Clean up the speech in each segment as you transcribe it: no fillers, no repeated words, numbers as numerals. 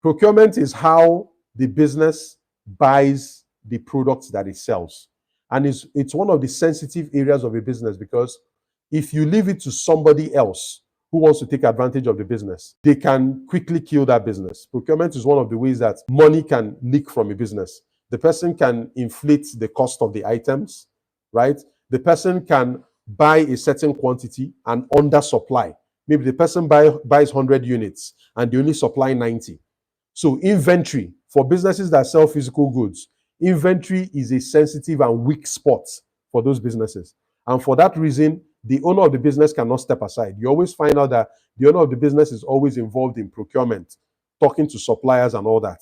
Procurement is how the business buys the products that it sells. And it's one of the sensitive areas of a business, because if you leave it to somebody else who wants to take advantage of the business, they can quickly kill that business. Procurement is one of the ways that money can leak from a business. The person can inflate the cost of the items, right? The person can buy a certain quantity and undersupply. Maybe the person buys 100 units and they only supply 90. So inventory, for businesses that sell physical goods, inventory is a sensitive and weak spot for those businesses. And for that reason, the owner of the business cannot step aside. You always find out that the owner of the business is always involved in procurement, talking to suppliers and all that.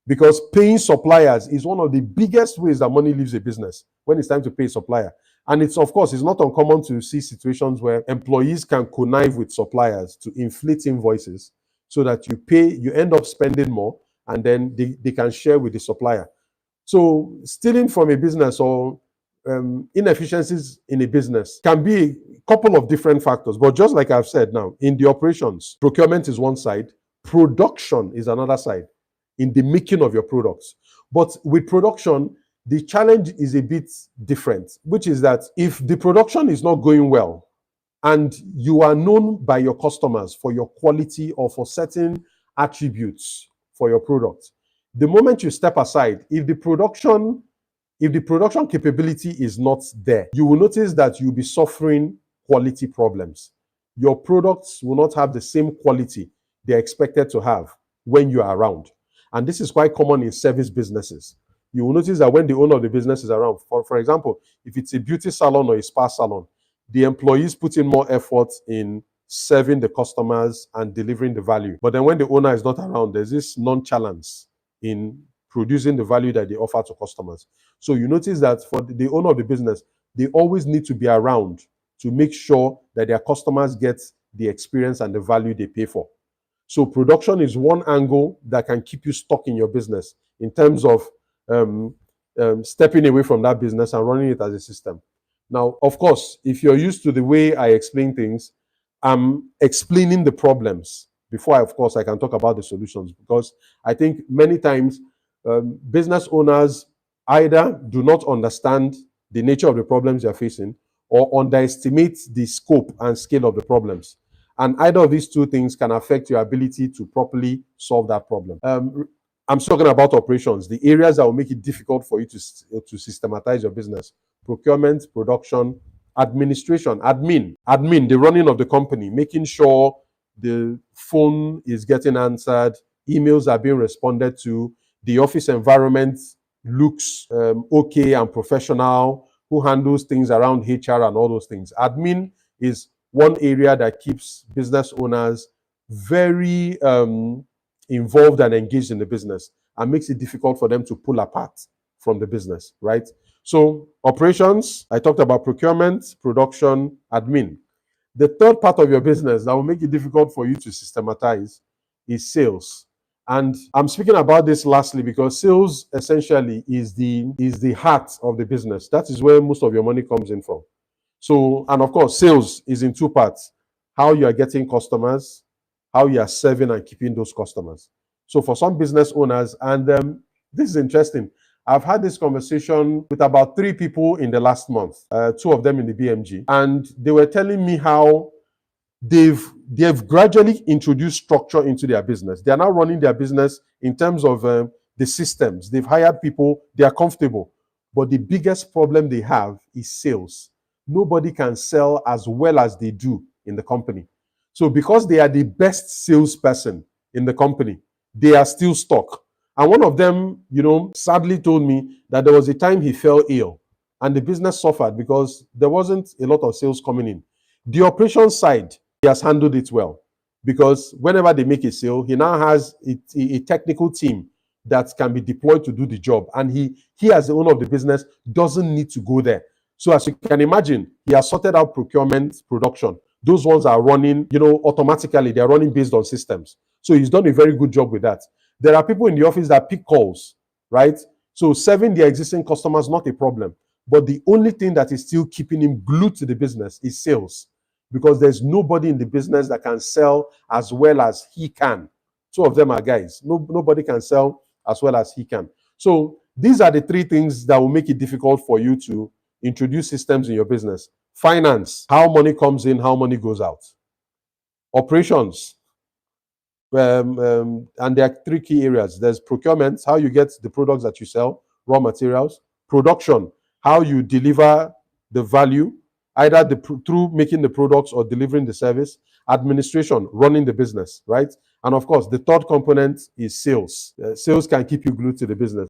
Because paying suppliers is one of the biggest ways that money leaves a business when it's time to pay a supplier. And it's, of course, it's not uncommon to see situations where employees can connive with suppliers to inflate invoices so that you end up spending more, and then they can share with the supplier. So stealing from a business or inefficiencies in a business can be a couple of different factors. But just like I've said now, in the operations, procurement is one side, production is another side, in the making of your products. But with production, the challenge is a bit different, which is that if the production is not going well, and you are known by your customers for your quality or for certain attributes for your product, the moment you step aside, if the production capability is not there, you will notice that you'll be suffering quality problems. Your products will not have the same quality they're expected to have when you are around. And this is quite common in service businesses. You will notice that when the owner of the business is around, for example, if it's a beauty salon or a spa salon, the employees put in more effort in serving the customers and delivering the value. But then when the owner is not around, there's this nonchalance in producing the value that they offer to customers. So you notice that for the owner of the business, they always need to be around to make sure that their customers get the experience and the value they pay for. So production is one angle that can keep you stuck in your business in terms of stepping away from that business and running it as a system. Now, of course, if you're used to the way I explain things, I'm explaining the problems before, of course, I can talk about the solutions, because I think many times business owners either do not understand the nature of the problems they're facing or underestimate the scope and scale of the problems. And either of these two things can affect your ability to properly solve that problem. I'm talking about operations, the areas that will make it difficult for you to systematize your business: procurement, production, administration, admin, the running of the company, making sure the phone is getting answered, emails are being responded to, the office environment looks okay and professional, who handles things around HR and all those things. Admin is one area that keeps business owners very involved and engaged in the business and makes it difficult for them to pull apart from the business, right? So operations, I talked about procurement, production, admin. The third part of your business that will make it difficult for you to systematize is sales. And I'm speaking about this lastly because sales essentially is the heart of the business. That is where most of your money comes in from. So, and of course, sales is in two parts: how you are getting customers, how you are serving and keeping those customers. So for some business owners, and this is interesting, I've had this conversation with about 3 people in the last month, 2 of them in the BMG, and they were telling me how they've gradually introduced structure into their business. They are now running their business in terms of the systems. They've hired people, they are comfortable. But the biggest problem they have is sales. Nobody can sell as well as they do in the company. So because they are the best salesperson in the company, they are still stuck. And one of them, sadly told me that there was a time he fell ill and the business suffered because there wasn't a lot of sales coming in. The operations side, he has handled it well, because whenever they make a sale, he now has a technical team that can be deployed to do the job. And he as the owner of the business doesn't need to go there. So as you can imagine, he has sorted out procurement, production. Those ones are running, automatically. They're running based on systems. So he's done a very good job with that. There are people in the office that pick calls, right? So serving their existing customers, not a problem. But the only thing that is still keeping him glued to the business is sales, because there's nobody in the business that can sell as well as he can. Two of them are guys. Nobody can sell as well as he can. So these are the three things that will make it difficult for you to introduce systems in your business. Finance, how money comes in, how money goes out. Operations, and there are three key areas. There's procurement, how you get the products that you sell, raw materials. Production, how you deliver the value, either through making the products or delivering the service. Administration, running the business, right? And of course, the third component is sales. Sales can keep you glued to the business.